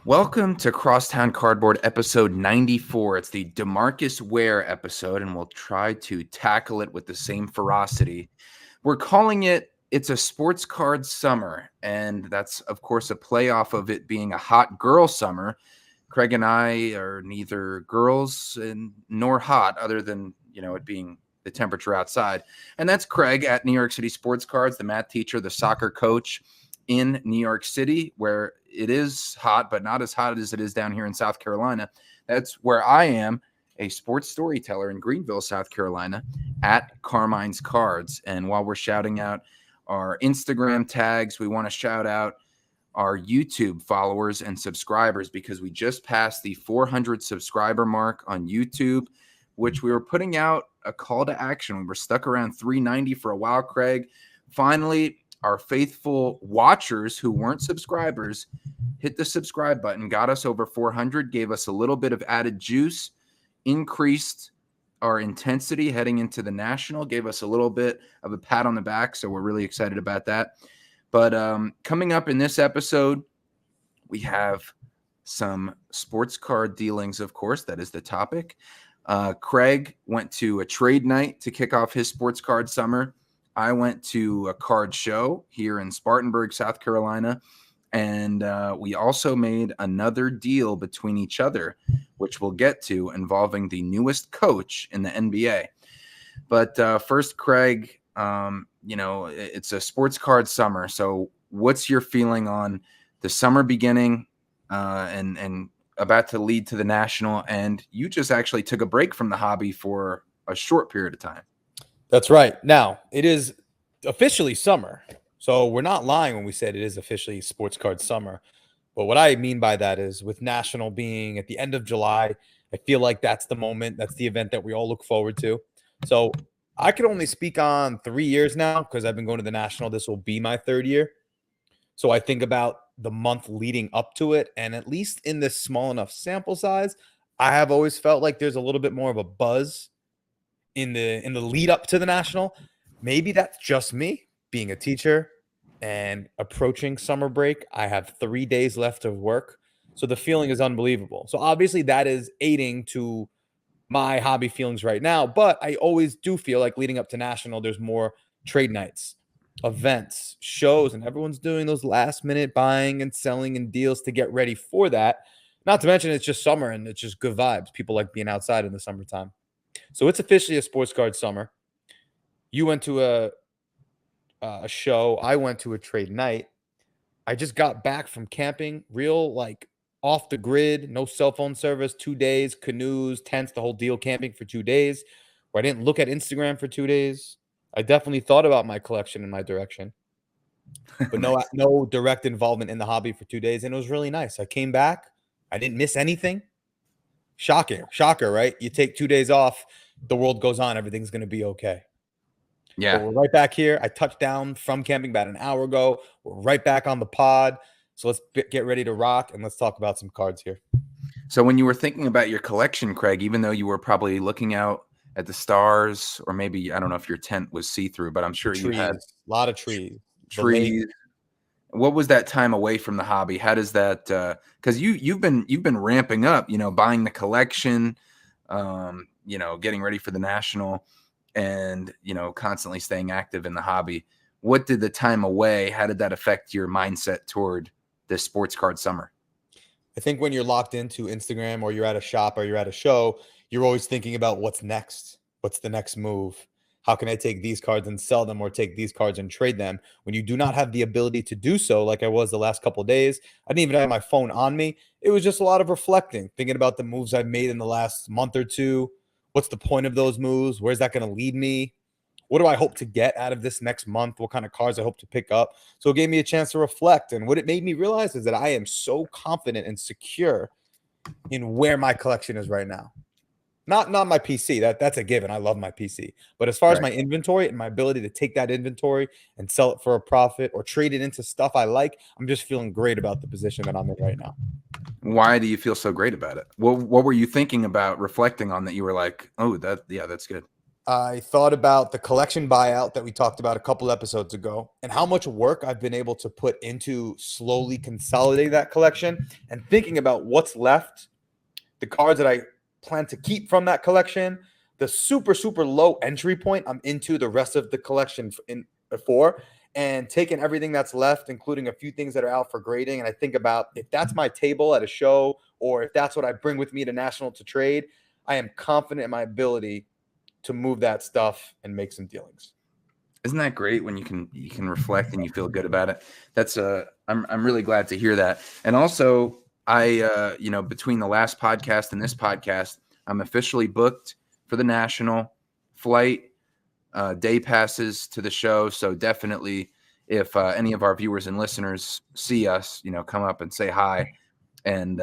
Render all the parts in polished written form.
Welcome to Crosstown Cardboard episode 94. It's the DeMarcus Ware episode, and we'll try to tackle it with the same ferocity. We're calling it It's a Sports Card Summer, and that's, of course, a playoff of it being a hot girl summer. Craig and I are neither girls nor hot, other than, it being the temperature outside. And that's Craig at New York City Sports Cards, the math teacher, the soccer coach in New York City, where it is hot, but not as hot as it is down here in South Carolina. That's where I am, a sports storyteller in Greenville, South Carolina, at Carmine's Cards. And while we're shouting out our Instagram tags, we want to shout out our YouTube followers and subscribers, because we just passed the 400 subscriber mark on YouTube, which we were putting out a call to action. We were stuck around 390 for a while, Craig. Finally, our faithful watchers who weren't subscribers hit the subscribe button, got us over 400, gave us a little bit of added juice, increased our intensity heading into the national, gave us a little bit of a pat on the back. So we're really excited about that. But coming up in this episode, we have some sports card dealings, of course. That is the topic. Craig went to a trade night to kick off his sports card summer. I went to a card show here in Spartanburg, South Carolina, and we also made another deal between each other, which we'll get to, involving the newest coach in the NBA. But first, Craig, it's a sports card summer. So what's your feeling on the summer beginning and about to lead to the national? And you just actually took a break from the hobby for a short period of time. That's right. Now, it is officially summer. So we're not lying when we said it is officially sports card summer. But what I mean by that is, with national being at the end of July, I feel like that's the moment. That's the event that we all look forward to. So I can only speak on 3 years now, because I've been going to the national. This will be my third year. So I think about the month leading up to it. And at least in this small enough sample size, I have always felt like there's a little bit more of a buzz in the lead up to the national. Maybe that's just me being a teacher and approaching summer break. I have 3 days left of work, so the feeling is unbelievable. So obviously that is aiding to my hobby feelings right now, but I always do feel like leading up to national, there's more trade nights, events, shows, and everyone's doing those last minute buying and selling and deals to get ready for that. Not to mention it's just summer and it's just good vibes. People like being outside in the summertime. So it's officially a sports card summer. You went to a show. I went to a trade night. I just got back from camping, real like off the grid, no cell phone service, 2 days, canoes, tents, the whole deal, camping for 2 days, where I didn't look at Instagram for 2 days. I definitely thought about my collection and my direction, but no direct involvement in the hobby for 2 days. And it was really nice. I came back. I didn't miss anything. Shocker, right? You take 2 days off, the world goes on, everything's going to be okay. Yeah. But we're right back here. I touched down from camping about an hour ago. We're right back on the pod. So let's get ready to rock, and let's talk about some cards here. So when you were thinking about your collection, Craig, even though you were probably looking out at the stars, or maybe, I don't know if your tent was see-through, but I'm sure you had a lot of trees. What was that time away from the hobby? How does that, because you've been ramping up, buying the collection, getting ready for the national, and constantly staying active in the hobby. What did the time away, how did that affect your mindset toward this sports card summer? I think when you're locked into Instagram, or you're at a shop, or you're at a show, you're always thinking about what's next. What's the next move? How can I take these cards and sell them, or take these cards and trade them? When you do not have the ability to do so, like I was the last couple of days, I didn't even have my phone on me. It was just a lot of reflecting, thinking about the moves I've made in the last month or two. What's the point of those moves? Where's that going to lead me? What do I hope to get out of this next month? What kind of cards I hope to pick up? So it gave me a chance to reflect. And what it made me realize is that I am so confident and secure in where my collection is right now. Not my PC. That's a given. I love my PC. But as far as my inventory and my ability to take that inventory and sell it for a profit or trade it into stuff I like, I'm just feeling great about the position that I'm in right now. Why do you feel so great about it? What were you thinking about, reflecting on, that you were like, oh, that's good? I thought about the collection buyout that we talked about a couple episodes ago and how much work I've been able to put into slowly consolidating that collection and thinking about what's left, the cards that I plan to keep from that collection, the super, super low entry point I'm into the rest of the collection for, and taking everything that's left, including a few things that are out for grading. And I think about if that's my table at a show or if that's what I bring with me to National to trade, I am confident in my ability to move that stuff and make some dealings. Isn't that great when you can reflect and you feel good about it? That's I'm really glad to hear that. And also I between the last podcast and this podcast, I'm officially booked for the National flight, day passes to the show. So definitely if any of our viewers and listeners see us, come up and say hi. And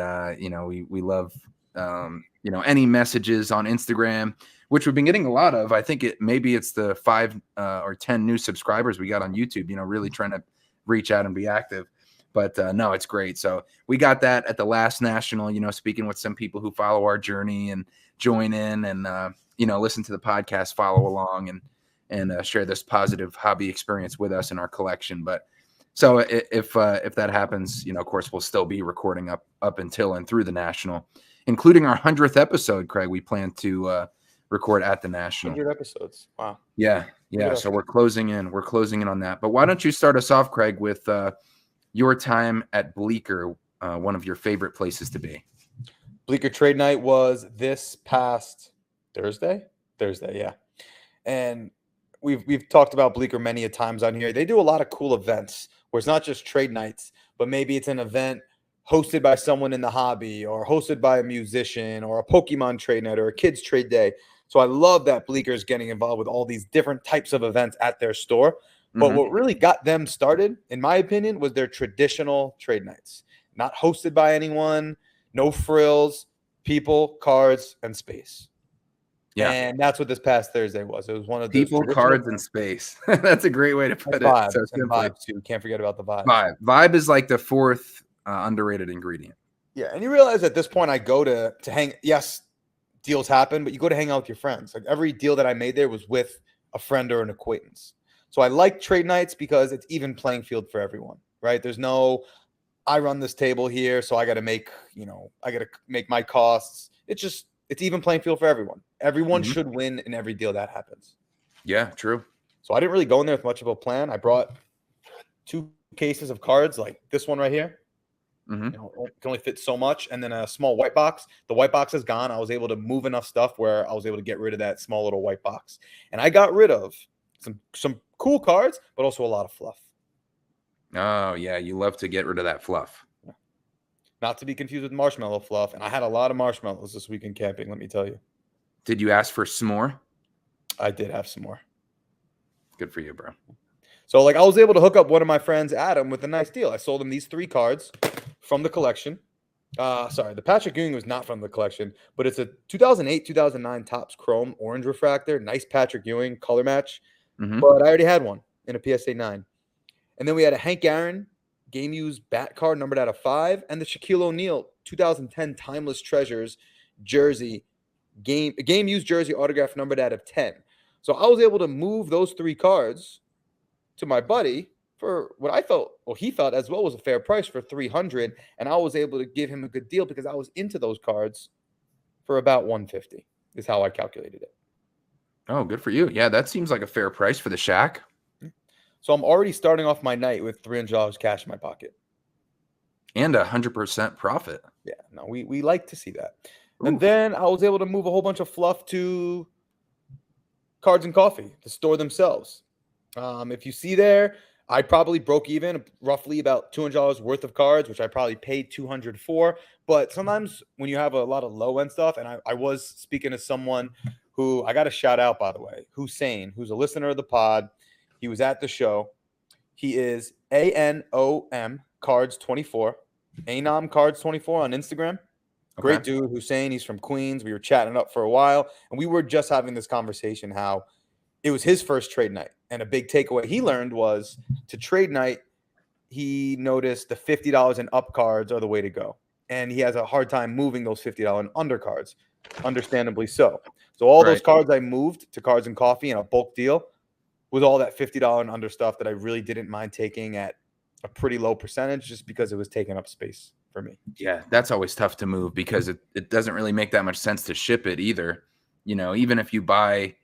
we love any messages on Instagram, which we've been getting a lot of. I think maybe it's the 5 or 10 new subscribers we got on YouTube, really trying to reach out and be active. But no, it's great. So we got that at the last National, speaking with some people who follow our journey and join in and, listen to the podcast, follow along and share this positive hobby experience with us in our collection. But so if that happens, of course, we'll still be recording up until and through the National, including our 100th episode, Craig. We plan to record at the National. 100 episodes. Wow. Yeah. So we're closing in on that. But why don't you start us off, Craig, with your time at Bleecker, one of your favorite places to be? Bleecker Trade Night was this past Thursday, yeah. And we've talked about Bleecker many a times on here. They do a lot of cool events where it's not just trade nights, but maybe it's an event hosted by someone in the hobby or hosted by a musician or a Pokemon trade night or a kids trade day. So I love that Bleecker's getting involved with all these different types of events at their store. But what really got them started, in my opinion, was their traditional trade nights. Not hosted by anyone, no frills, people, cards, and space. Yeah. And that's what this past Thursday was. It was one of the people, cards, and space. That's a great way to put it. Vibe. So vibe too. Can't forget about the vibe. Vibe is like the fourth underrated ingredient. Yeah. And you realize at this point I go to hang. Yes, deals happen, but you go to hang out with your friends. Like every deal that I made there was with a friend or an acquaintance. So I like trade nights because it's even playing field for everyone, right? There's no, I run this table here, so I got to make my costs. It's even playing field for everyone. Everyone should win in every deal that happens. Yeah, true. So I didn't really go in there with much of a plan. I brought 2 cases of cards like this one right here. It can only fit so much. And then a small white box. The white box is gone. I was able to move enough stuff where I was able to get rid of that small little white box. And I got rid of some cool cards, but also a lot of fluff. Oh, yeah. You love to get rid of that fluff. Yeah. Not to be confused with marshmallow fluff. And I had a lot of marshmallows this weekend camping, let me tell you. Did you ask for some more? I did have some more. Good for you, bro. So, I was able to hook up one of my friends, Adam, with a nice deal. I sold him these 3 cards from the collection. The Patrick Ewing was not from the collection, but it's a 2008-2009 Topps Chrome Orange Refractor. Nice Patrick Ewing color match. But I already had one in a PSA 9. And then we had a Hank Aaron game used bat card numbered out of 5 and the Shaquille O'Neal 2010 Timeless Treasures jersey game used jersey autograph numbered out of 10. So I was able to move those 3 cards to my buddy for what I felt, or he felt as well, was a fair price for $300, and I was able to give him a good deal because I was into those cards for about $150 is how I calculated it. Oh, good for you. Yeah, that seems like a fair price for the Shaq. So I'm already starting off my night with $300 cash in my pocket. And 100% profit. Yeah, no, we like to see that. Ooh. And then I was able to move a whole bunch of fluff to Cards and Coffee, the store themselves. If you see there, I probably broke even roughly about $200 worth of cards, which I probably paid $200 for. But sometimes when you have a lot of low-end stuff, and I was speaking to someone who I got to shout out, by the way, Hussein, who's a listener of the pod. He was at the show. He is ANOM Cards 24, ANOM Cards 24 on Instagram. Okay. Great dude, Hussein. He's from Queens. We were chatting it up for a while, and we were just having this conversation how it was his first trade night. And a big takeaway he learned was to trade night, he noticed the $50 and up cards are the way to go. And he has a hard time moving those $50 and under cards, understandably so. So all those Right. cards I moved to Cards and Coffee in a bulk deal with all that $50 and under stuff that I really didn't mind taking at a pretty low percentage just because it was taking up space for me. Yeah, that's always tough to move because it doesn't really make that much sense to ship it either. Even if you buy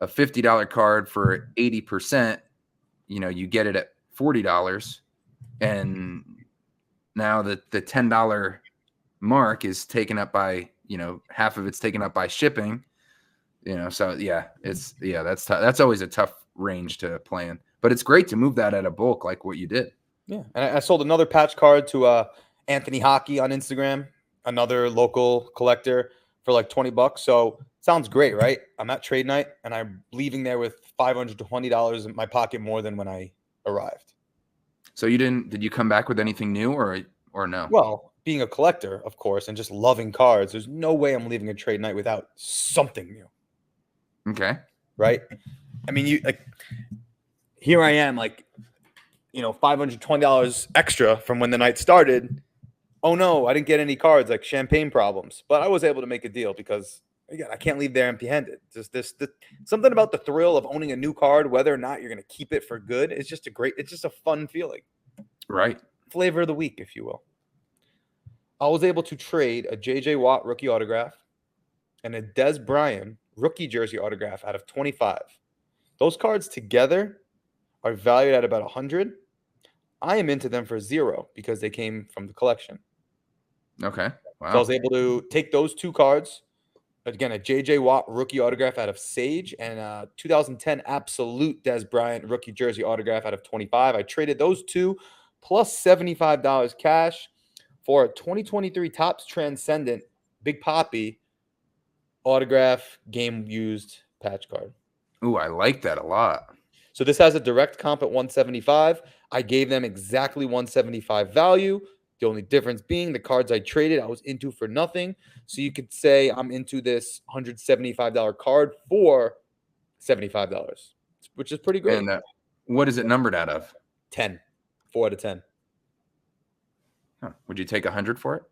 a $50 card for 80%, you get it at $40, and now the $10 mark is taken up by, half of it's taken up by shipping. So that's always a tough range to play in. But it's great to move that at a bulk like what you did. Yeah, and I sold another patch card to Anthony Hockey on Instagram, another local collector, for like $20. So sounds great, right? I'm at trade night and I'm leaving there with $520 in my pocket more than when I arrived. So did you come back with anything new or no? Well, being a collector, of course, and just loving cards, there's no way I'm leaving a trade night without something new. Okay. Right? I mean, here I am, $520 extra from when the night started. Oh no, I didn't get any cards, like champagne problems. But I was able to make a deal because, again, I can't leave there empty-handed. Just something about the thrill of owning a new card, whether or not you're going to keep it for good, it's just a fun feeling. Right. Flavor of the week, if you will. I was able to trade a J.J. Watt rookie autograph and a Des Bryant rookie jersey autograph out of 25. Those cards together are valued at about 100. I am into them for 0 because they came from the collection. Okay. Wow. So I was able to take those two cards. Again, a J.J. Watt rookie autograph out of Sage and a 2010 Absolute Des Bryant rookie jersey autograph out of 25. I traded those two plus $75 cash for a 2023 Topps Transcendent Big Poppy autograph game used patch card. Ooh, I like that a lot. So this has a direct comp at 175. I gave them exactly 175 value. The only difference being the cards I traded, I was into for nothing. So you could say I'm into this $175 card for $75, which is pretty great. And what is it numbered out of? 10. 4 out of 10. Huh. Would you take 100 for it?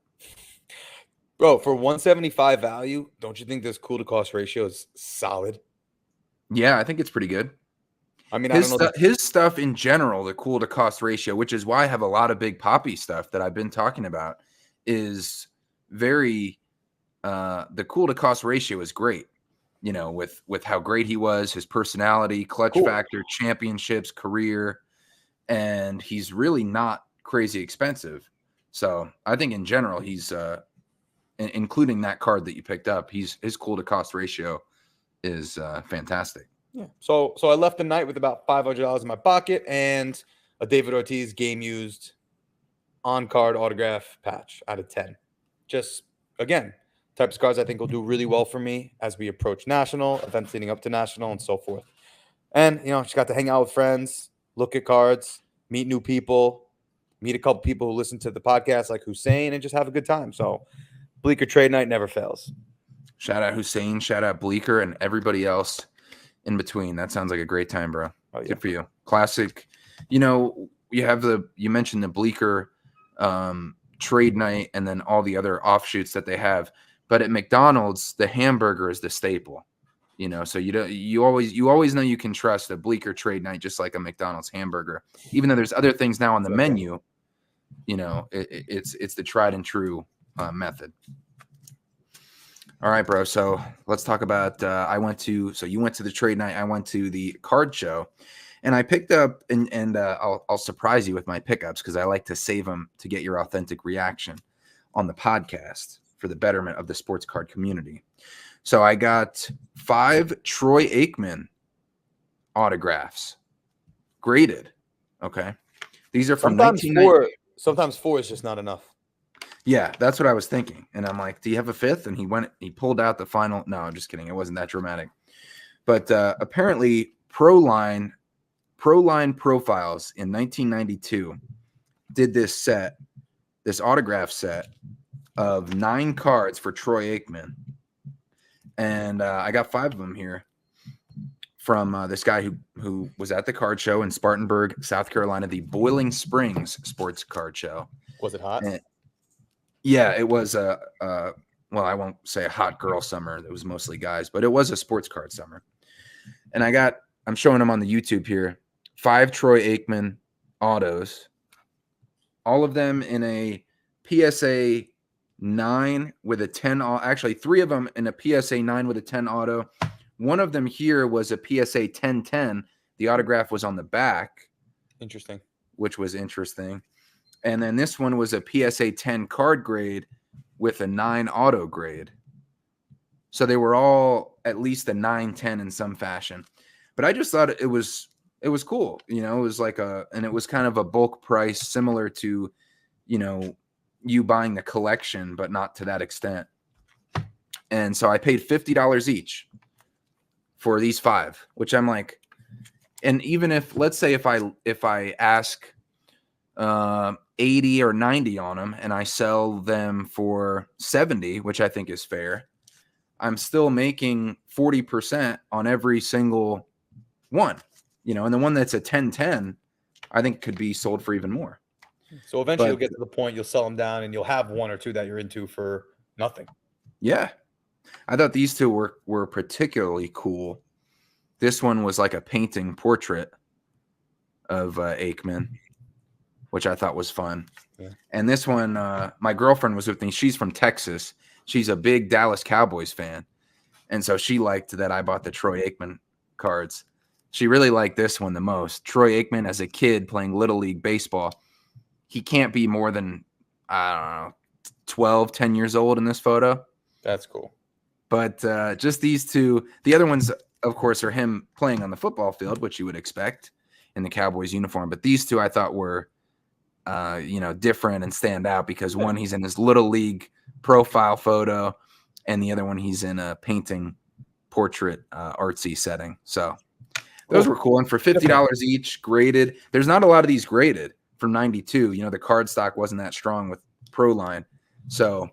Bro, for 175 value, don't you think this cool to cost ratio is solid? Yeah, I think it's pretty good. I mean, his stuff in general, the cool to cost ratio, which is why I have a lot of Big Poppy stuff that I've been talking about, is very the cool to cost ratio is great. With how great he was, his personality, clutch factor, championships, career, and he's really not crazy expensive. So I think in general, he's including that card that you picked up, his cool to cost ratio is fantastic. Yeah. So I left the night with about $500 in my pocket and a David Ortiz game used on card autograph patch out of 10. Just, again, types of cards I think will do really well for me as we approach national, events leading up to national, and so forth. And, just got to hang out with friends, look at cards, meet new people, meet a couple people who listen to the podcast like Hussein, and just have a good time. So Bleecker Trade Night never fails. Shout out Hussein, shout out Bleecker, and everybody else in between. That sounds like a great time, bro. Oh, yeah. Good for you. Classic. You mentioned the Bleecker Trade Night and then all the other offshoots that they have. But at McDonald's, the hamburger is the staple. So you always know you can trust a Bleecker Trade Night just like a McDonald's hamburger. Even though there's other things now on the menu, it's the tried and true method. All right, bro. So let's talk about. You went to the trade night. I went to the card show, and I picked up. And I'll surprise you with my pickups because I like to save them to get your authentic reaction on the podcast for the betterment of the sports card community. So I got 5 Troy Aikman autographs, graded. Okay, these are from Sometimes 4 is just not enough. Yeah, that's what I was thinking. And I'm like, do you have a 5th? And he pulled out the final. No, I'm just kidding. It wasn't that dramatic. But apparently Proline Profiles in 1992 did this autograph set of 9 cards for Troy Aikman. And I got 5 of them here from this guy who was at the card show in Spartanburg, South Carolina, the Boiling Springs Sports Card Show. Was it hot? Yeah, it was well, I won't say a hot girl summer. It was mostly guys, but it was a sports card summer. And I'm showing them on the YouTube here, 5 Troy Aikman autos, all of them in a PSA 9 with a 10. Actually, 3 of them in a PSA 9 with a 10 auto. One of them here was a PSA 1010. The autograph was on the back. Interesting. Which was interesting. And then this one was a PSA 10 card grade with a 9 auto grade. So they were all at least a 9-10 in some fashion. But I just thought it was cool. You know, it was like and it was kind of a bulk price similar to, you know, you buying the collection, but not to that extent. And so I paid $50 each for these 5, which I'm like, and even if, let's say if I ask 80 or 90 on them and I sell them for 70, which I think is fair, I'm still making 40% on every single one, you know, and the one that's a 10-10, I think could be sold for even more. So eventually you'll get to the point you'll sell them down and you'll have 1 or 2 that you're into for nothing. Yeah. I thought these 2 were particularly cool. This one was like a painting portrait of Aikman, which I thought was fun. Yeah. And this one, my girlfriend was with me. She's from Texas. She's a big Dallas Cowboys fan. And so she liked that I bought the Troy Aikman cards. She really liked this one the most. Troy Aikman as a kid playing Little League baseball. He can't be more than, I don't know, 12, 10 years old in this photo. That's cool. But just these 2. The other ones, of course, are him playing on the football field, which you would expect in the Cowboys uniform. But these 2 I thought were, you know, different and stand out because one, he's in his Little League profile photo, and the other one, he's in a painting portrait artsy setting. So those were cool. And for $50 each, graded. There's not a lot of these graded from 92. You know, the card stock wasn't that strong with Pro Line. So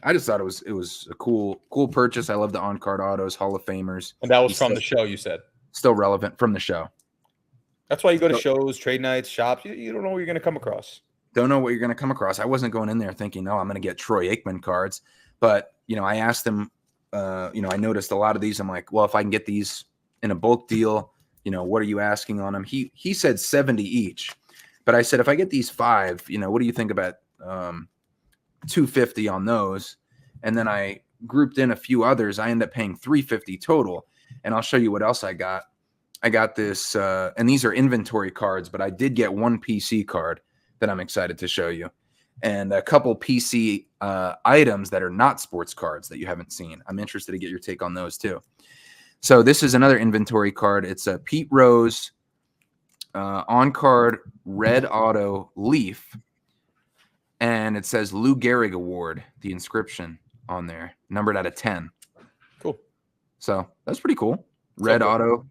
I just thought it was a cool purchase. I love the on-card autos, Hall of Famers. And that was from the show, you said? Still relevant from the show. That's why you go to shows, trade nights, shops. You don't know what you're going to come across. Don't know what you're going to come across. I wasn't going in there thinking, I'm going to get Troy Aikman cards. But, you know, I asked them, you know, I noticed a lot of these. I'm like, well, if I can get these in a bulk deal, you know, what are you asking on them? He said 70 each. But I said, if I get these 5, you know, what do you think about $250 on those? And then I grouped in a few others. I end up paying $350 total. And I'll show you what else I got. I got this, and these are inventory cards, but I did get one PC card that I'm excited to show you, and a couple PC items that are not sports cards that you haven't seen. I'm interested to get your take on those too. So this is another inventory card. It's a Pete Rose on-card red auto Leaf, and it says Lou Gehrig Award, the inscription on there, numbered out of 10. Cool. So that's pretty cool. Red auto.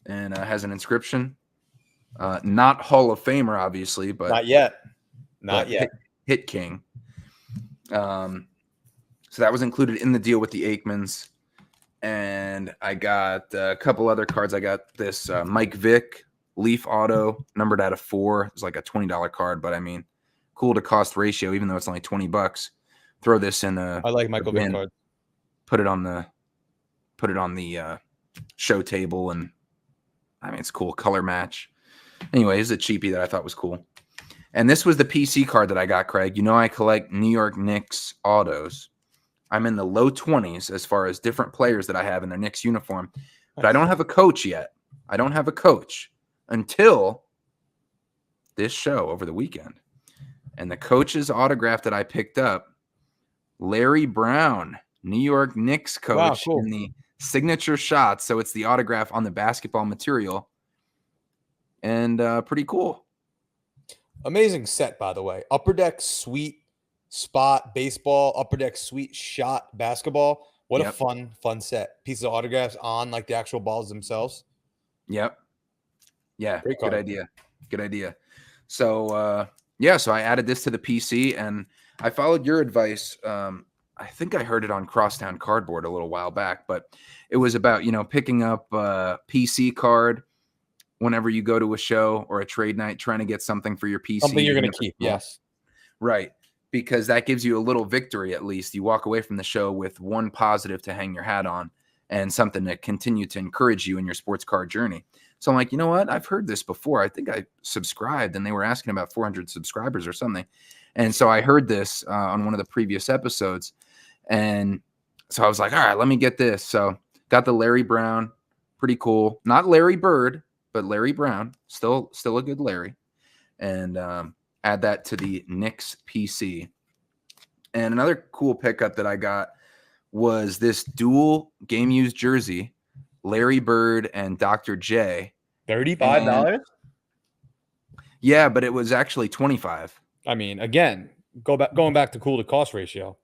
And has an inscription. Not Hall of Famer, obviously, but not yet. Not yet. Hit King. So that was included in the deal with the Aikmans. And I got a couple other cards. I got this Mike Vick Leaf Auto, numbered out of 4. It's like a $20 card, but I mean, cool to cost ratio, even though it's only $20. Throw this in a. I like Michael Vick cards. Put it on the show table, and I mean, it's cool. Color match. Anyway, it's a cheapie that I thought was cool. And this was the PC card that I got, Craig. You know, I collect New York Knicks autos. I'm in the low 20s as far as different players that I have in their Knicks uniform. But I don't have a coach yet. I don't have a coach until this show over the weekend. And the coach's autograph that I picked up, Larry Brown, New York Knicks coach, wow, cool. in the signature shot. So it's the autograph on the basketball material. And pretty cool. Amazing set, by the way. Upper Deck Suite Spot Baseball, Upper Deck Suite Shot Basketball. What a fun set. Pieces of autographs on like the actual balls themselves. Yep. Yeah, good idea. Good idea. So, so I added this to the PC, and I followed your advice. I think I heard it on Crosstown Cardboard a little while back, but it was about, picking up a PC card whenever you go to a show or a trade night, trying to get something for your PC. Something you're going to keep, yes. Right. because that gives you a little victory. At least you walk away from the show with one positive to hang your hat on and something to continue to encourage you in your sports card journey. So I'm like, you know what? I've heard this before. I think I subscribed and they were asking about 400 subscribers or something. And so I heard this on one of the previous episodes. And so I was like, all right, let me get this. So got the Larry Brown, pretty cool. Not Larry Bird, but Larry Brown, still a good Larry. And add that to the Knicks PC. And another cool pickup that I got was this dual game used jersey, Larry Bird and Dr. J. $35? Yeah, but it was actually 25. I mean, again, going back to cool to cost ratio.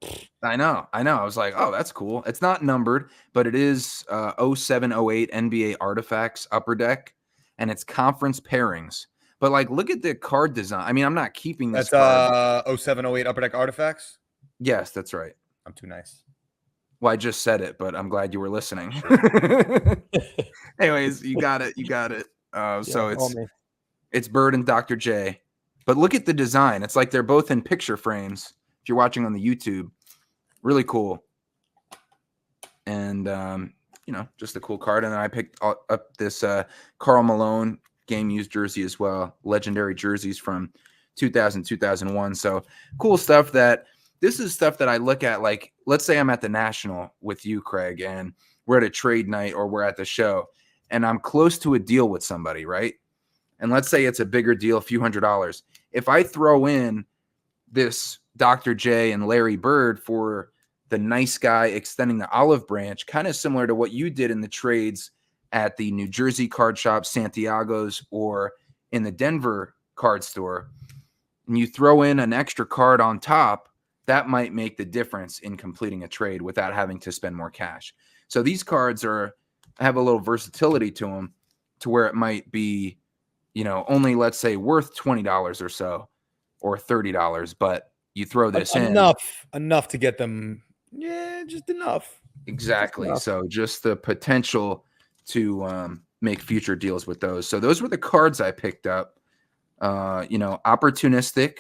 I know. I was like, oh, that's cool. It's not numbered, but it is 0708 NBA Artifacts Upper Deck, and it's conference pairings. But like, look at the card design. I mean, I'm not keeping this card. 0708 Upper Deck Artifacts? Yes, that's right. I'm too nice. Well, I just said it, but I'm glad you were listening. Anyways, you got it. So it's Bird and Dr. J. But look at the design. It's like they're both in picture frames. If you're watching on the YouTube, really cool. And, just a cool card. And then I picked up this Karl Malone game used jersey as well. Legendary jerseys from 2000, 2001. So cool stuff. This is stuff that I look at, like, let's say I'm at the National with you, Craig, and we're at a trade night or we're at the show, and I'm close to a deal with somebody, right? And let's say it's a bigger deal, a few $100s. If I throw in this Dr. J and Larry Bird for the nice guy extending the olive branch, kind of similar to what you did in the trades at the New Jersey card shop, Santiago's, or in the Denver card store, and you throw in an extra card on top, that might make the difference in completing a trade without having to spend more cash. So these cards have a little versatility to them, to where it might be, only, let's say, worth $20 or so, or $30, but you throw this in enough to get them. Yeah, just enough. Exactly. Just enough. So just the potential to make future deals with those. So those were the cards I picked up. Opportunistic.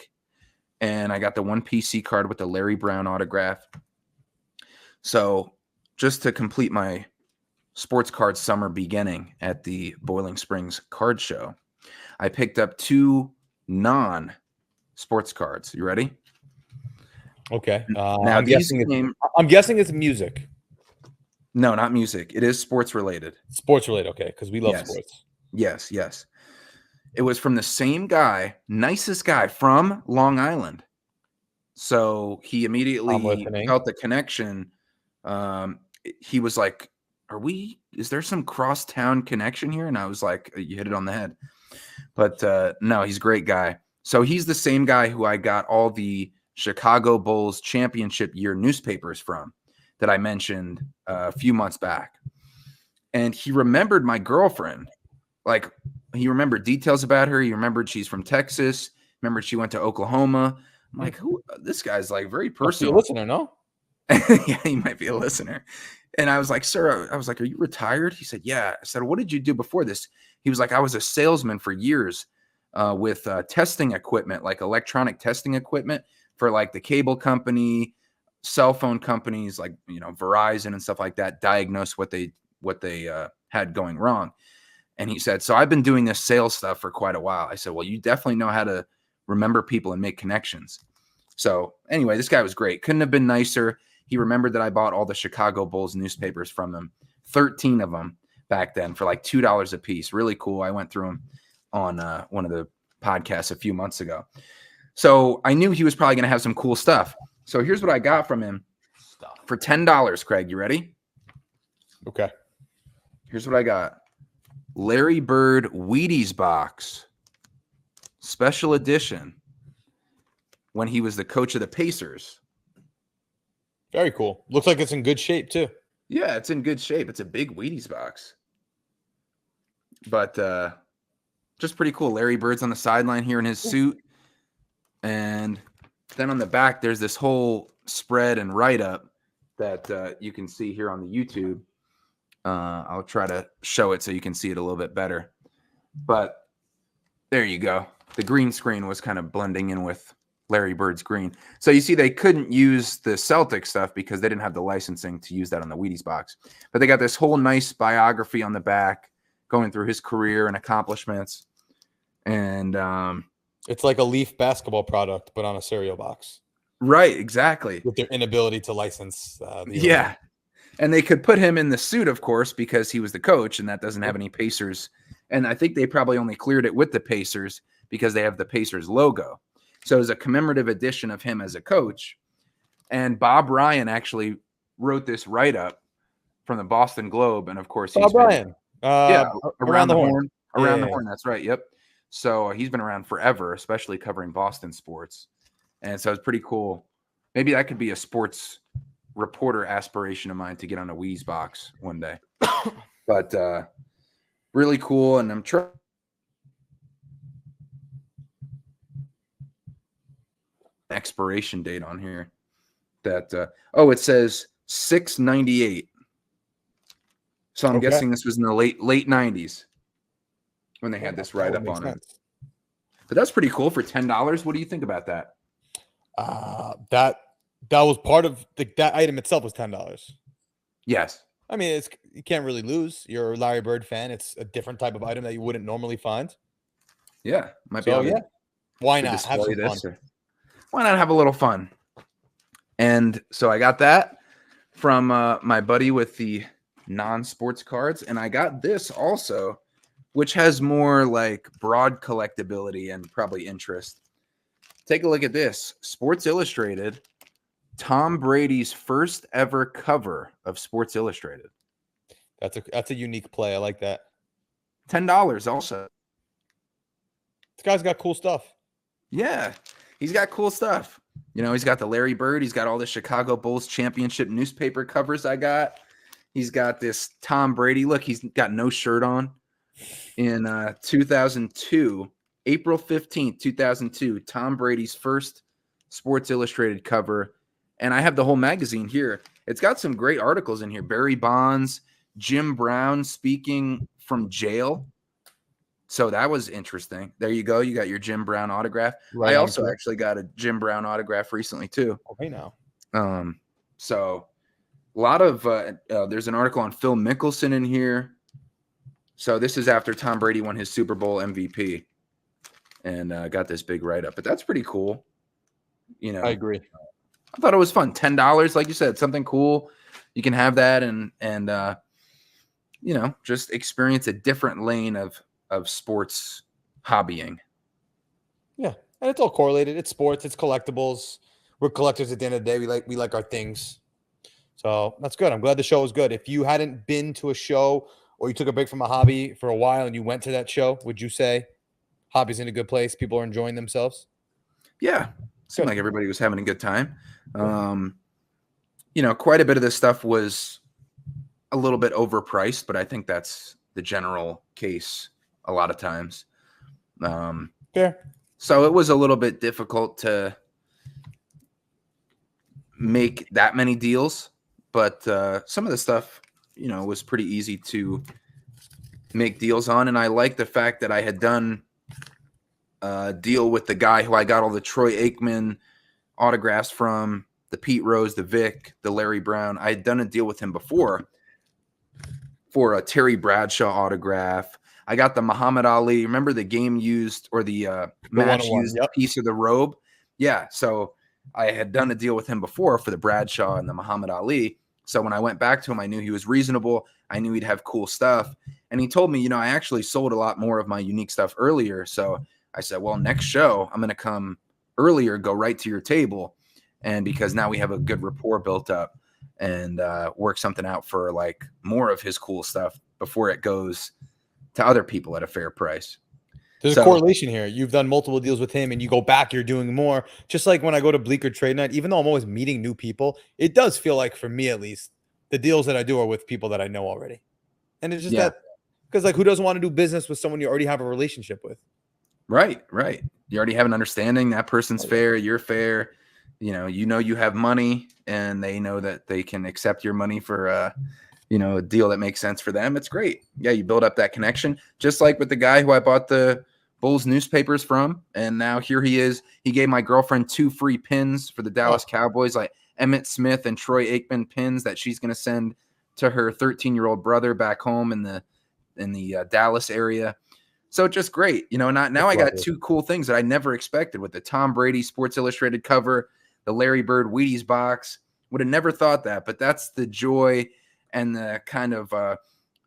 And I got the one PC card with the Larry Brown autograph. So just to complete my sports card summer beginning at the Boiling Springs Card Show, I picked up 2 non-sports cards. You ready? Okay. Now I'm guessing it's music. No, not music. It is sports related. Sports related. Okay, because we love sports. Yes. It was from the same guy, nicest guy from Long Island. So he immediately felt the connection. He was like, is there some crosstown connection here? And I was like, you hit it on the head. But no, he's a great guy. So he's the same guy who I got all the Chicago Bulls championship year newspapers from that I mentioned a few months back. And he remembered my girlfriend. Like, he remembered details about her. He remembered she's from Texas. Remembered she went to Oklahoma. I'm like, who? This guy's like very personal. A listener, no? Yeah, he might be a listener. And I was like, sir, are you retired? He said, yeah. I said, what did you do before this? He was like, I was a salesman for years with testing equipment, like electronic testing equipment for like the cable company, cell phone companies, like, Verizon and stuff like that, diagnose what they had going wrong. And he said, so I've been doing this sales stuff for quite a while. I said, well, you definitely know how to remember people and make connections. So anyway, this guy was great. Couldn't have been nicer. He remembered that I bought all the Chicago Bulls newspapers from him, 13 of them back then for like $2 a piece. Really cool. I went through them on one of the podcasts a few months ago. So I knew he was probably going to have some cool stuff. So here's what I got from him for $10, Craig. You ready? Okay. Here's what I got. Larry Bird Wheaties box, special edition, when he was the coach of the Pacers. Very cool. Looks like it's in good shape too. Yeah, it's in good shape. It's a big Wheaties box. But just pretty cool. Larry Bird's on the sideline here in his suit. And then on the back, there's this whole spread and write-up that you can see here on the YouTube. I'll try to show it so you can see it a little bit better. But there you go. The green screen was kind of blending in with Larry Bird's green. So you see, they couldn't use the Celtic stuff because they didn't have the licensing to use that on the Wheaties box. But they got this whole nice biography on the back going through his career and accomplishments. And it's like a Leaf basketball product, but on a cereal box. Right, exactly. With their inability to license. Yeah. And they could put him in the suit, of course, because he was the coach, and that doesn't have any Pacers. And I think they probably only cleared it with the Pacers because they have the Pacers logo. So it's a commemorative edition of him as a coach. And Bob Ryan actually wrote this write-up from the Boston Globe. And, of course, Bob Ryan. Around the Horn. Around the Horn, that's right, yep. So he's been around forever, especially covering Boston sports. And so it's pretty cool. Maybe that could be a sports reporter aspiration of mine to get on a Wheeze box one day. But really cool. And I'm trying. Expiration date on here that it says 6/98. So I'm guessing this was in the late 90s when they had this write-up on it. But that's pretty cool for $10. What do you think about that? That was part of that item itself was $10. Yes. I mean, you can't really lose. You're a Larry Bird fan. It's a different type of item that you wouldn't normally find. Yeah, might be. Yeah. Why not have some fun? Why not have a little fun? And so I got that from my buddy with the non-sports cards, and I got this also, which has more like broad collectability and probably interest. Take a look at this. Sports Illustrated, Tom Brady's first ever cover of Sports Illustrated. That's a unique play. I like that. $10 also. This guy's got cool stuff. Yeah, he's got cool stuff. You know, he's got the Larry Bird. He's got all the Chicago Bulls championship newspaper covers I got. He's got this Tom Brady. Look, he's got no shirt on. In 2002, April 15th, 2002, Tom Brady's first Sports Illustrated cover. And I have the whole magazine here. It's got some great articles in here. Barry Bonds, Jim Brown speaking from jail. So that was interesting. There you go. You got your Jim Brown autograph. Right, I also actually got a Jim Brown autograph recently too. Okay, now. So a lot of there's an article on Phil Mickelson in here. So this is after Tom Brady won his Super Bowl MVP, and got this big write up. But that's pretty cool. You know, I agree. I thought it was fun. $10, like you said, something cool. You can have that and you know, just experience a different lane of sports hobbying. Yeah, and it's all correlated. It's sports, it's collectibles. We're collectors at the end of the day. We like our things. So that's good. I'm glad the show was good. If you hadn't been to a show or you took a break from a hobby for a while and you went to that show, would you say hobby's in a good place? People are enjoying themselves? Yeah. Seemed like everybody was having a good time. You know, quite a bit of this stuff was a little bit overpriced, but I think that's the general case a lot of times. Fair. So it was a little bit difficult to make that many deals, but some of the stuff, you know, was pretty easy to make deals on. And I like the fact that I had done a deal with the guy who I got all the Troy Aikman autographs from, the Pete Rose, the Vic, the Larry Brown. I had done a deal with him before for a Terry Bradshaw autograph. I got the Muhammad Ali. Remember the game used or the match used piece of the robe? Yeah. So I had done a deal with him before for the Bradshaw and the Muhammad Ali. So when I went back to him, I knew he was reasonable. I knew he'd have cool stuff. And he told me, you know, I actually sold a lot more of my unique stuff earlier. So I said, well, next show, I'm going to come earlier, go right to your table. And because now we have a good rapport built up and work something out for like more of his cool stuff before it goes to other people at a fair price. There's a correlation here. You've done multiple deals with him and you go back, you're doing more. Just like when I go to Bleecker Trade Night, even though I'm always meeting new people, it does feel like, for me at least, the deals that I do are with people that I know already. And it's just that, because like, who doesn't want to do business with someone you already have a relationship with? Right. You already have an understanding. That person's fair. You're fair. You know you have money and they know that they can accept your money for a deal that makes sense for them. It's great. Yeah. You build up that connection, just like with the guy who I bought the Bulls newspapers from. And now here he is. He gave my girlfriend 2 free pins for the Dallas Cowboys, like Emmitt Smith and Troy Aikman pins that she's going to send to her 13-year-old brother back home in the Dallas area. So just great. Now I got 2 cool things that I never expected with the Tom Brady Sports Illustrated cover, the Larry Bird Wheaties box. Would have never thought that, but that's the joy and the kind of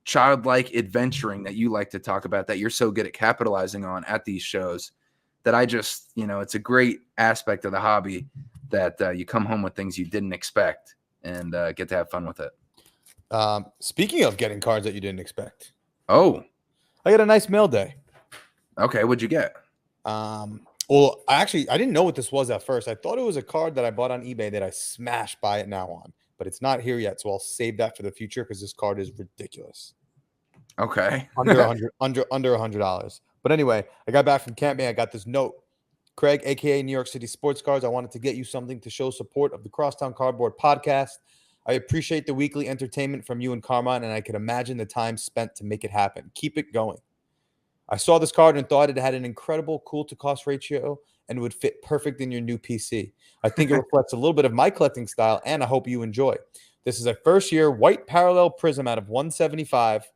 childlike adventuring that you like to talk about, that you're so good at capitalizing on at these shows, that I just, it's a great aspect of the hobby that you come home with things you didn't expect and get to have fun with it. Speaking of getting cards that you didn't expect. Oh, I got a nice mail day. Okay. What'd you get? Well, I didn't know what this was at first. I thought it was a card that I bought on eBay that I smashed Buy It Now on, but it's not here yet. So I'll save that for the future because this card is ridiculous. Okay. under $100. But anyway, I got back from camping. I got this note. Craig, aka New York City Sports Cards, I wanted to get you something to show support of the Crosstown Cardboard podcast. I appreciate the weekly entertainment from you and Carmine, and I can imagine the time spent to make it happen. Keep it going. I saw this card and thought it had an incredible cool-to-cost ratio and would fit perfect in your new PC. I think it reflects a little bit of my collecting style, and I hope you enjoy. This is a first-year white parallel prism out of 175,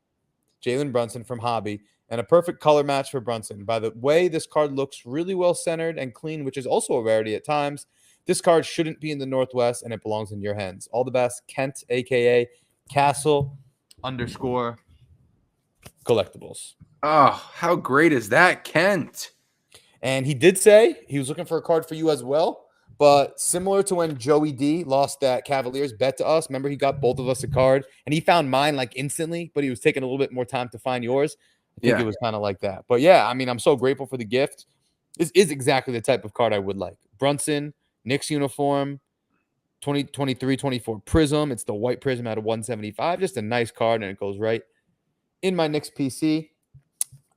Jalen Brunson from Hobby, and a perfect color match for Brunson. By the way, this card looks really well-centered and clean, which is also a rarity at times. This card shouldn't be in the Northwest, and it belongs in your hands. All the best, Kent, a.k.a. Castle_collectibles. Oh, how great is that, Kent? And he did say he was looking for a card for you as well. But similar to when Joey D lost that Cavaliers bet to us, remember he got both of us a card, and he found mine like instantly, but he was taking a little bit more time to find yours. I think it was kind of like that. But yeah, I mean, I'm so grateful for the gift. This is exactly the type of card I would like. Brunson, Knicks uniform, 2023-24 Prism. It's the white Prism out of 175. Just a nice card, and it goes right in my Knicks PC.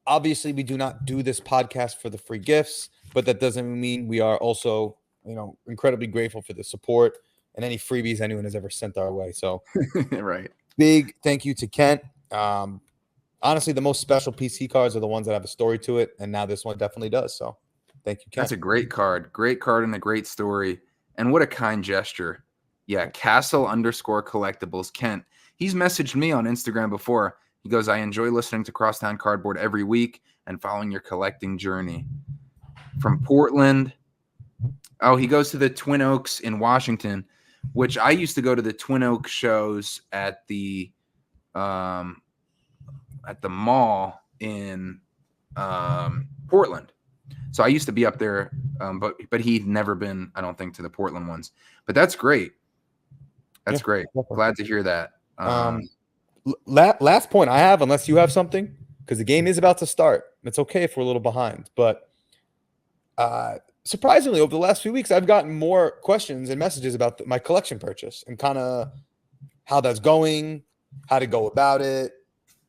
Obviously, we do not do this podcast for the free gifts, but that doesn't mean we are also, incredibly grateful for the support and any freebies anyone has ever sent our way. So, right. Big thank you to Kent. Honestly, the most special PC cards are the ones that have a story to it, and now this one definitely does. So, thank you, Kent. That's a great card and a great story, and what a kind gesture. Yeah, Castle_collectibles, Kent. He's messaged me on Instagram before. He goes, I enjoy listening to Crosstown Cardboard every week and following your collecting journey. From Portland. Oh, he goes to the Twin Oaks in Washington, which I used to go to the Twin Oaks shows at the mall in Portland. So I used to be up there, but he'd never been, I don't think, to the Portland ones. But that's great. That's great. Definitely. Glad to hear that. Last point I have, unless you have something, because the game is about to start. It's okay if we're a little behind, but surprisingly, over the last few weeks, I've gotten more questions and messages about my collection purchase and kind of how that's going, how to go about it.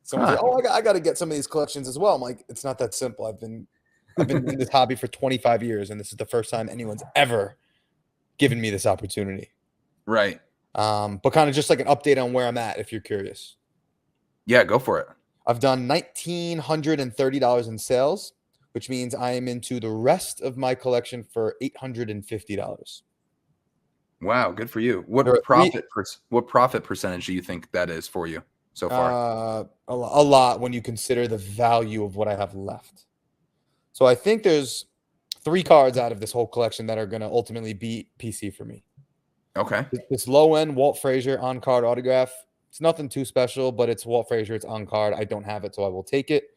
Someone's like, "Oh, I got to get some of these collections as well." I'm like, "It's not that simple. I've been in this hobby for 25 years, and this is the first time anyone's ever given me this opportunity." Right. But kind of just like an update on where I'm at, if you're curious. Yeah, go for it. I've done $1,930 in sales, which means I am into the rest of my collection for $850. Wow, good for you. What profit percentage do you think that is for you so far? A lot when you consider the value of what I have left. So I think there's 3 cards out of this whole collection that are going to ultimately beat PC for me. Okay. This low-end Walt Frazier on-card autograph. It's nothing too special, but it's Walt Frazier. It's on-card. I don't have it, so I will take it.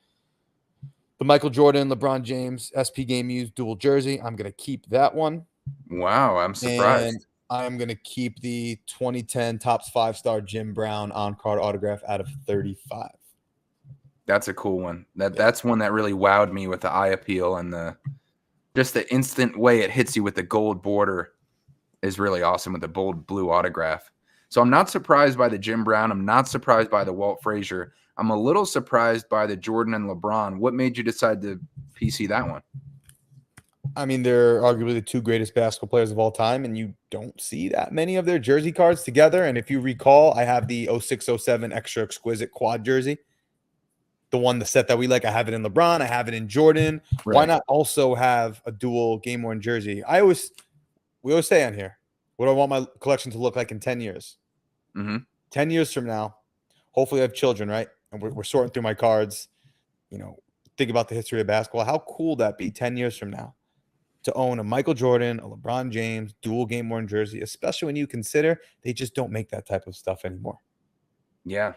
The Michael Jordan, LeBron James, SP Game Used dual jersey. I'm going to keep that one. Wow, I'm surprised. And I'm going to keep the 2010 Topps 5-star Jim Brown on-card autograph out of 35. That's a cool one. That's one that really wowed me with the eye appeal and just the instant way it hits you with the gold border is really awesome with the bold blue autograph. So I'm not surprised by the Jim Brown. I'm not surprised by the Walt Frazier. I'm a little surprised by the Jordan and LeBron. What made you decide to PC that one? I mean, they're arguably the 2 greatest basketball players of all time, and you don't see that many of their jersey cards together. And if you recall, I have the 06-07 extra exquisite quad jersey. the set that we like. I have it in LeBron. I have it in Jordan. Why Right. not also have a dual game worn jersey? We always say on here, what do I want my collection to look like in 10 years? Mm-hmm. 10 years from now, hopefully I have children, right? And we're sorting through my cards. Think about the history of basketball. How cool would that be 10 years from now to own a Michael Jordan, a LeBron James dual game worn jersey, especially when you consider they just don't make that type of stuff anymore. Yeah.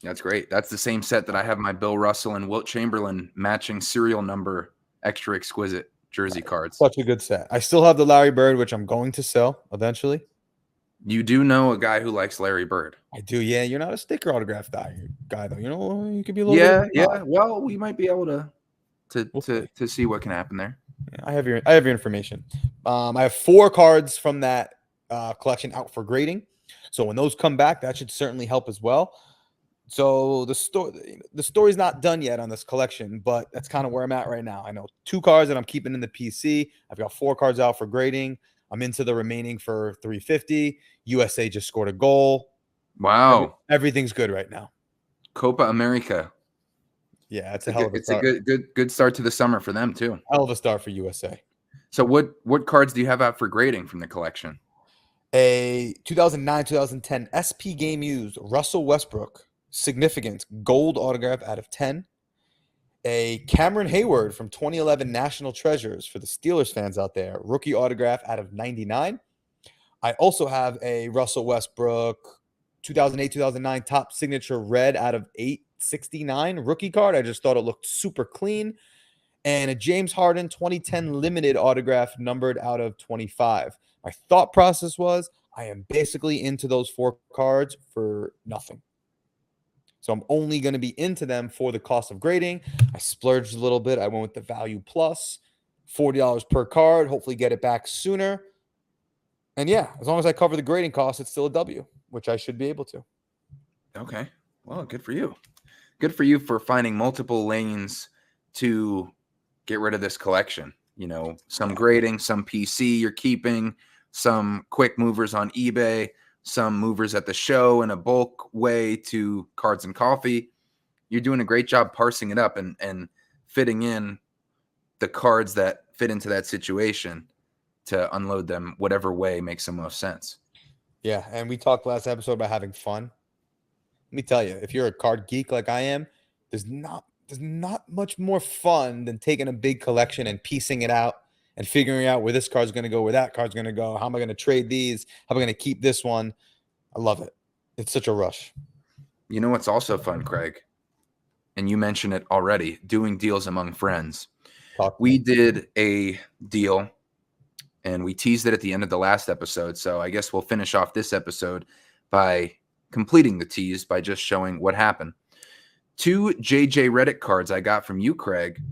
That's great. That's the same set that I have my Bill Russell and Wilt Chamberlain matching serial number extra exquisite jersey cards. Such a good set. I still have the Larry Bird, which I'm going to sell eventually. You do know a guy who likes Larry Bird. I do, yeah. You're not a sticker autograph guy though. You could be a little bit Yeah, of a yeah. snob. Well, we might be able to We'll see. see what can happen there. Yeah, I have your information. I have 4 cards from that collection out for grading. So when those come back, that should certainly help as well. So the story's not done yet on this collection, but that's kind of where I'm at right now. I know 2 cards that I'm keeping in the PC. I've got 4 cards out for grading. I'm into the remaining for 350. USA just scored a goal. Wow. Everything's good right now. Copa America. Yeah, it's a hell of a It's start. a good start to the summer for them too. Hell of a start for USA. So what cards do you have out for grading from the collection? A 2009-2010 SP Game Used Russell Westbrook Significance Gold autograph out of 10. A Cameron Hayward from 2011 National Treasures for the Steelers fans out there. Rookie autograph out of 99. I also have a Russell Westbrook 2008-2009 Top Signature Red out of 869 rookie card. I just thought it looked super clean. And a James Harden 2010 limited autograph numbered out of 25. My thought process was I am basically into those 4 cards for nothing. So I'm only going to be into them for the cost of grading. I splurged a little bit. I went with the value plus, $40 per card. Hopefully get it back sooner. And yeah, as long as I cover the grading cost, it's still a W, which I should be able to. Okay. Well, good for you. Good for you for finding multiple lanes to get rid of this collection. Some grading, some PC you're keeping, some quick movers on eBay, some movers at the show in a bulk way to Cards and Coffee. You're doing a great job parsing it up and fitting in the cards that fit into that situation to unload them whatever way makes the most sense. Yeah, and we talked last episode about having fun. Let me tell you, if you're a card geek like I am, there's not much more fun than taking a big collection and piecing it out and figuring out where this card's going to go, where that card's going to go. How am I going to trade these? How am I going to keep this one? I love it. It's such a rush. You know what's also fun, Craig? And you mentioned it already, doing deals among friends. We did a deal and we teased it at the end of the last episode. So I guess we'll finish off this episode by completing the tease by just showing what happened. 2 JJ Redick cards I got from you, Craig.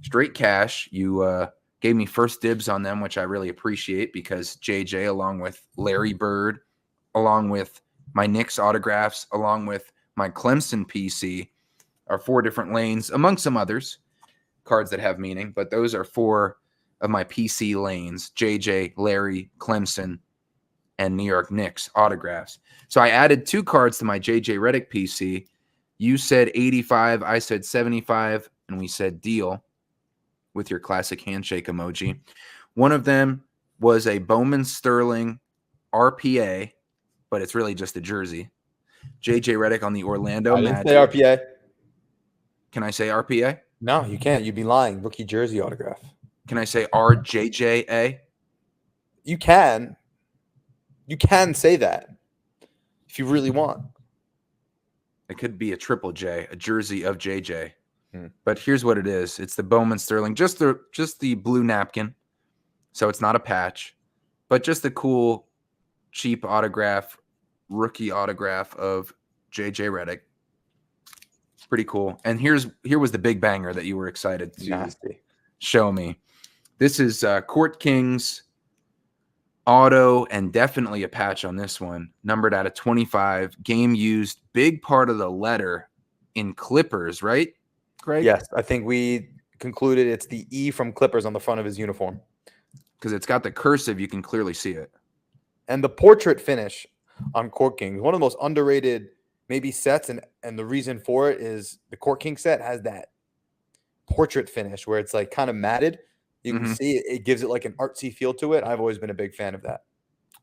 Straight cash. You gave me first dibs on them, which I really appreciate because JJ, along with Larry Bird, along with my Knicks autographs, along with my Clemson PC, are 4 different lanes, among some others, cards that have meaning. But those are 4 of my PC lanes: JJ, Larry, Clemson, and New York Knicks autographs. So I added 2 cards to my JJ Redick PC. You said 85, I said 75, and we said deal with your classic handshake emoji. One of them was a Bowman Sterling RPA, but it's really just a jersey. JJ Redick on the Orlando Magic. Say RPA. Can I say RPA? No, you can't. You'd be lying. Rookie jersey autograph. Can I say RJJA? You can. You can say that if you really want. It could be a triple J, a jersey of JJ. But here's what it is. It's the Bowman Sterling, just the blue napkin. So it's not a patch, but just a cool, cheap autograph, rookie autograph of JJ Redick. Pretty cool. And here was the big banger that you were excited to show me. This is Court Kings auto, and definitely a patch on this one, numbered out of 25, game used, big part of the letter in Clippers, right, Craig? Yes, I think we concluded it's the E from Clippers on the front of his uniform. Because it's got the cursive, you can clearly see it. And the portrait finish on Court Kings, one of the most underrated maybe sets, and the reason for it is the Court King set has that portrait finish where it's like kind of matted. You can see it gives it like an artsy feel to it. I've always been a big fan of that.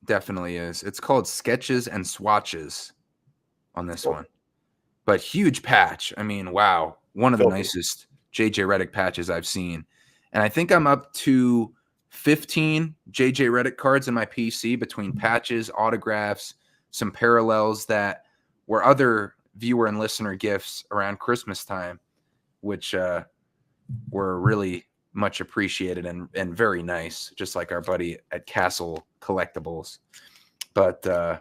Definitely is. It's called Sketches and Swatches on this Cool. one. But huge patch. I mean, wow. One of the Filthy. nicest JJ Redick patches I've seen. And I think I'm up to 15 JJ Redick cards in my PC between patches, autographs, some parallels that were other viewer and listener gifts around Christmas time, which were really much appreciated and very nice, just like our buddy at Castle Collectibles. But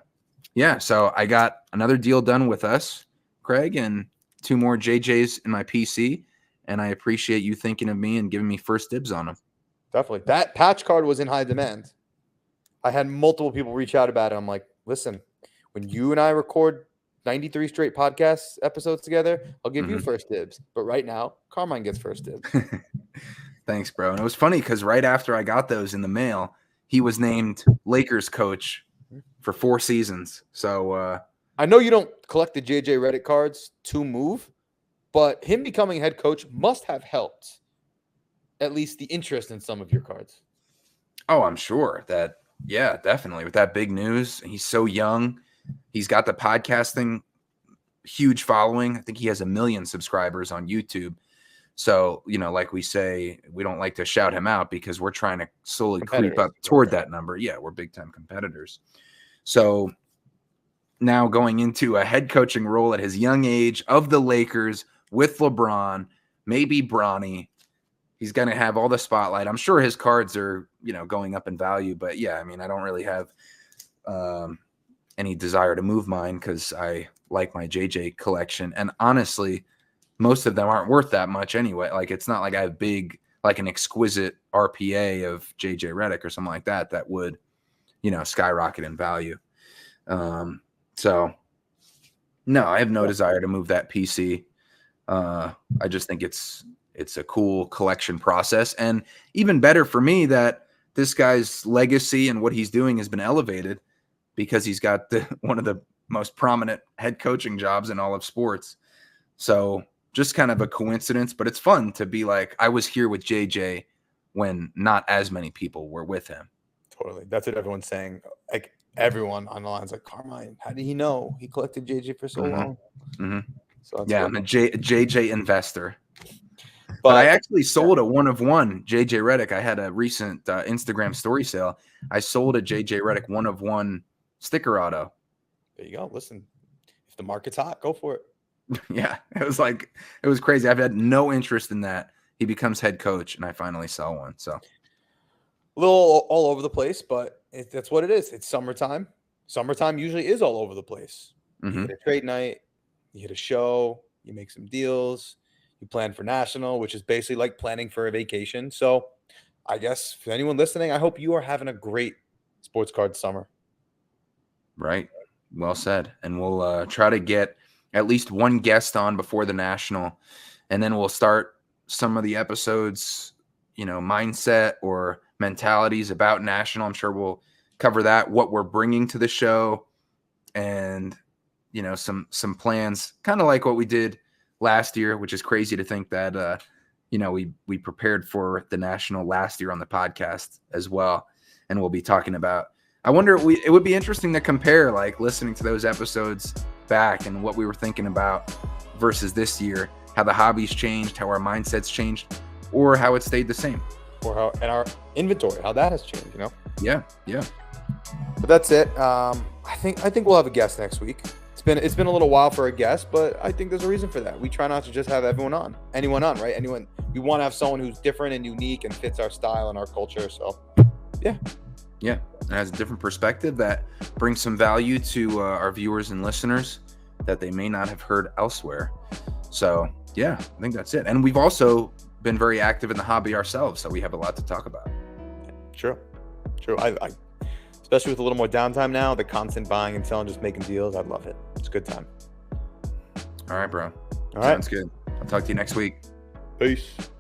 yeah, so I got another deal done with us, Craig, and 2 more JJs in my PC, and I appreciate you thinking of me and giving me first dibs on them. Definitely. That patch card was in high demand. I had multiple people reach out about it. I'm like, listen, when you and I record 93 straight podcast episodes together, I'll give you first dibs. But right now, Carmine gets first dibs. Thanks, bro. And it was funny because right after I got those in the mail, he was named Lakers coach for 4 seasons. So I know you don't collect the JJ Redick cards to move, but him becoming head coach must have helped at least the interest in some of your cards. Oh, I'm sure that, yeah, definitely. With that big news, he's so young. He's got the podcasting huge following. I think he has 1 million subscribers on YouTube. So, you know, like we say, we don't like to shout him out because we're trying to slowly creep up toward that number. Yeah, we're big time competitors. So now going into a head coaching role at his young age of the Lakers with LeBron, maybe Bronny. He's going to have all the spotlight. I'm sure his cards are, you know, going up in value. But yeah, I mean, I don't really have any desire to move mine because I like my JJ collection. And honestly, most of them aren't worth that much anyway. Like, it's not like I have big, like an exquisite RPA of JJ Redick or something like that that would, you know, skyrocket in value. So no, I have no desire to move that PC. I just think it's a cool collection process, and even better for me that this guy's legacy and what he's doing has been elevated because he's got one of the most prominent head coaching jobs in all of sports. So just kind of a coincidence, but it's fun to be like, I was here with JJ when not as many people were with him. Totally. That's what everyone's saying. Like, everyone on the line's like, Carmine, how did he know? He collected JJ for so long. So yeah, I'm a JJ investor. But I actually sold a 1-of-1 JJ Redick. I had a recent Instagram story sale. I sold a JJ Redick 1-of-1 sticker auto. There you go. Listen, if the market's hot, go for it. Yeah, it was crazy. I've had no interest in that. He becomes head coach, and I finally sell one. So a little all over the place, but that's what it is. It's summertime. Summertime usually is all over the place. You hit a trade night, you hit a show, you make some deals, you plan for national, which is basically like planning for a vacation. So I guess for anyone listening, I hope you are having a great sports card summer. Right. Well said. And we'll try to get at least one guest on before the national, and then we'll start some of the episodes, you know, mindset or mentalities about national. I'm sure we'll cover that, what we're bringing to the show, and, you know, some plans, kind of like what we did last year, which is crazy to think that, you know, we prepared for the national last year on the podcast as well. And we'll be talking about, I wonder, it would be interesting to compare, like, listening to those episodes back and what we were thinking about versus this year, how the hobbies changed, how our mindsets changed, or how it stayed the same, or how, and our inventory, how that has changed, you know? Yeah. But that's it. I think we'll have a guest next week. It's been a little while for a guest, but I think there's a reason for that. We try not to just have anyone on, right? We want to have someone who's different and unique and fits our style and our culture. So, yeah. It has a different perspective that brings some value to our viewers and listeners that they may not have heard elsewhere. So, yeah, I think that's it. And we've also been very active in the hobby ourselves, so we have a lot to talk about. True. I especially with a little more downtime now, the constant buying and selling, just making deals. I love it. It's a good time. All right, bro. All right. Sounds good. I'll talk to you next week. Peace.